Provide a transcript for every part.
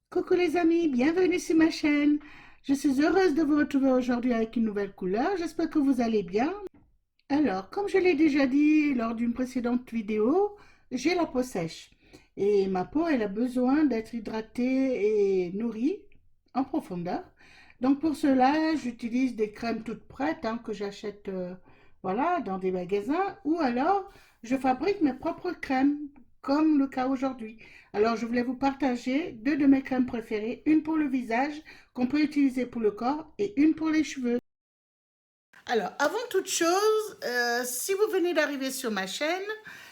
Coucou les amis, bienvenue sur ma chaîne. Je suis heureuse de vous retrouver aujourd'hui avec une nouvelle couleur. J'espère que vous allez bien. Alors, comme je l'ai déjà dit lors d'une précédente vidéo, j'ai la peau sèche. Et ma peau, elle a besoin d'être hydratée et nourrie en profondeur. Donc pour cela, j'utilise des crèmes toutes prêtes que j'achète voilà, dans des magasins ou alors je fabrique mes propres crèmes, comme le cas aujourd'hui. Alors je voulais vous partager deux de mes crèmes préférées, une pour le visage qu'on peut utiliser pour le corps et une pour les cheveux. Alors, avant toute chose, si vous venez d'arriver sur ma chaîne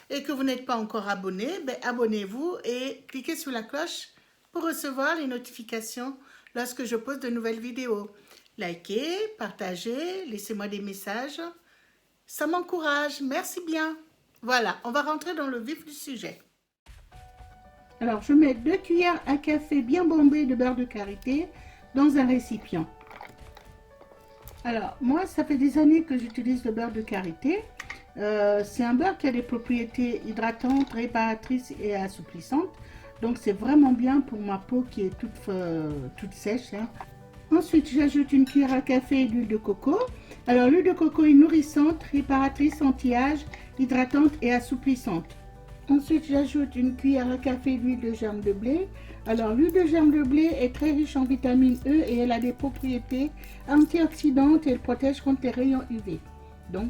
et que vous n'êtes pas encore abonné, ben, abonnez-vous et cliquez sur la cloche pour recevoir les notifications lorsque je pose de nouvelles vidéos. Likez, partagez, laissez-moi des messages. Ça m'encourage. Merci bien. Voilà, on va rentrer dans le vif du sujet. Alors, je mets 2 cuillères à café bien bombées de beurre de karité dans un récipient. Alors, moi, ça fait des années que j'utilise le beurre de karité. C'est un beurre qui a des propriétés hydratantes, réparatrices et assouplissantes. Donc, c'est vraiment bien pour ma peau qui est toute sèche. Ensuite, j'ajoute une cuillère à café d'huile de coco. Alors, l'huile de coco est nourrissante, réparatrice, anti-âge, hydratante et assouplissante. Ensuite, j'ajoute une cuillère à café d'huile de germe de blé. Alors, l'huile de germe de blé est très riche en vitamine E et elle a des propriétés antioxydantes et elle protège contre les rayons UV. Donc,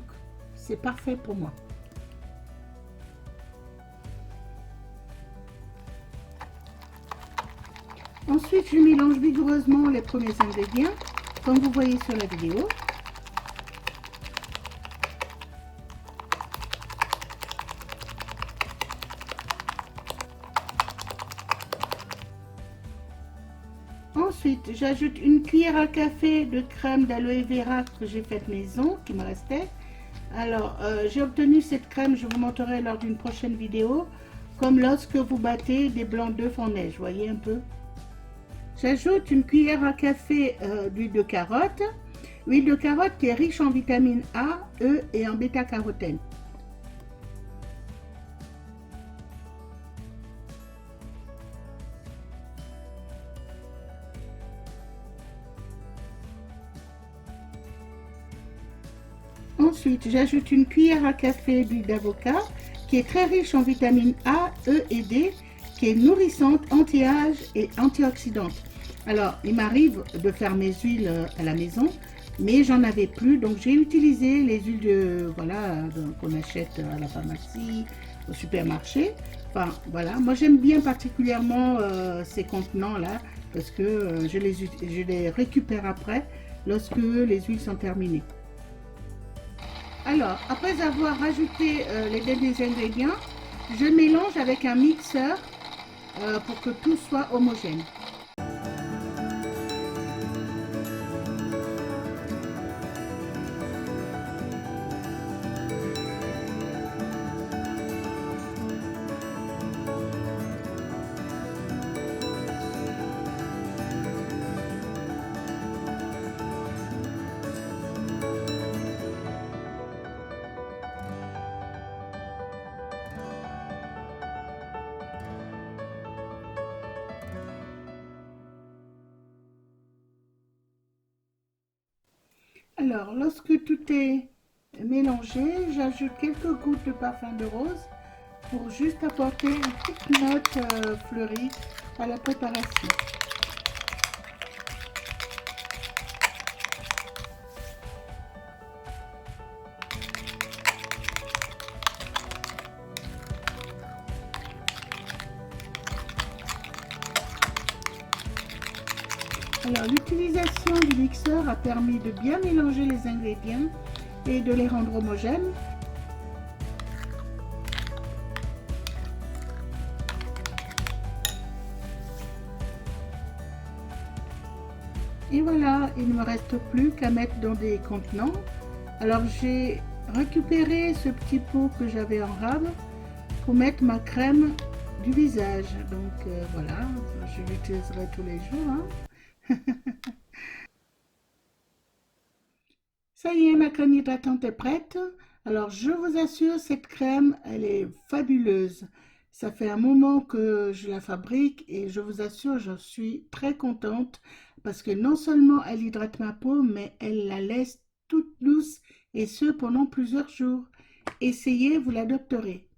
c'est parfait pour moi. Ensuite, je mélange vigoureusement les premiers ingrédients, comme vous voyez sur la vidéo. Ensuite, j'ajoute une cuillère à café de crème d'aloe vera que j'ai faite maison, qui me restait. Alors, j'ai obtenu cette crème, je vous montrerai lors d'une prochaine vidéo, comme lorsque vous battez des blancs d'œufs en neige, voyez un peu. J'ajoute une cuillère à café d'huile de carotte. Huile de carotte qui est riche en vitamine A, E et en bêta-carotène. Ensuite, j'ajoute une cuillère à café d'huile d'avocat qui est très riche en vitamines A, E et D, qui est nourrissante, anti-âge et antioxydante. Alors, il m'arrive de faire mes huiles à la maison, mais j'en avais plus, donc j'ai utilisé les huiles voilà, qu'on achète à la pharmacie, au supermarché. Enfin, voilà, moi j'aime bien particulièrement ces contenants-là, parce que je les récupère après, lorsque les huiles sont terminées. Alors, après avoir rajouté les derniers ingrédients, je mélange avec un mixeur pour que tout soit homogène. Alors, lorsque tout est mélangé, j'ajoute quelques gouttes de parfum de rose pour juste apporter une petite note fleurie à la préparation. Alors, l'utilisation du mixeur a permis de bien mélanger les ingrédients et de les rendre homogènes. Et voilà, il ne me reste plus qu'à mettre dans des contenants. Alors, j'ai récupéré ce petit pot que j'avais en rame pour mettre ma crème du visage. Donc, voilà, je l'utiliserai tous les jours. Ça y est, ma crème hydratante est prête. Alors, je vous assure, cette crème, elle est fabuleuse. Ça fait un moment que je la fabrique et je vous assure, j'en suis très contente parce que non seulement elle hydrate ma peau, mais elle la laisse toute douce et ce pendant plusieurs jours. Essayez, vous l'adopterez.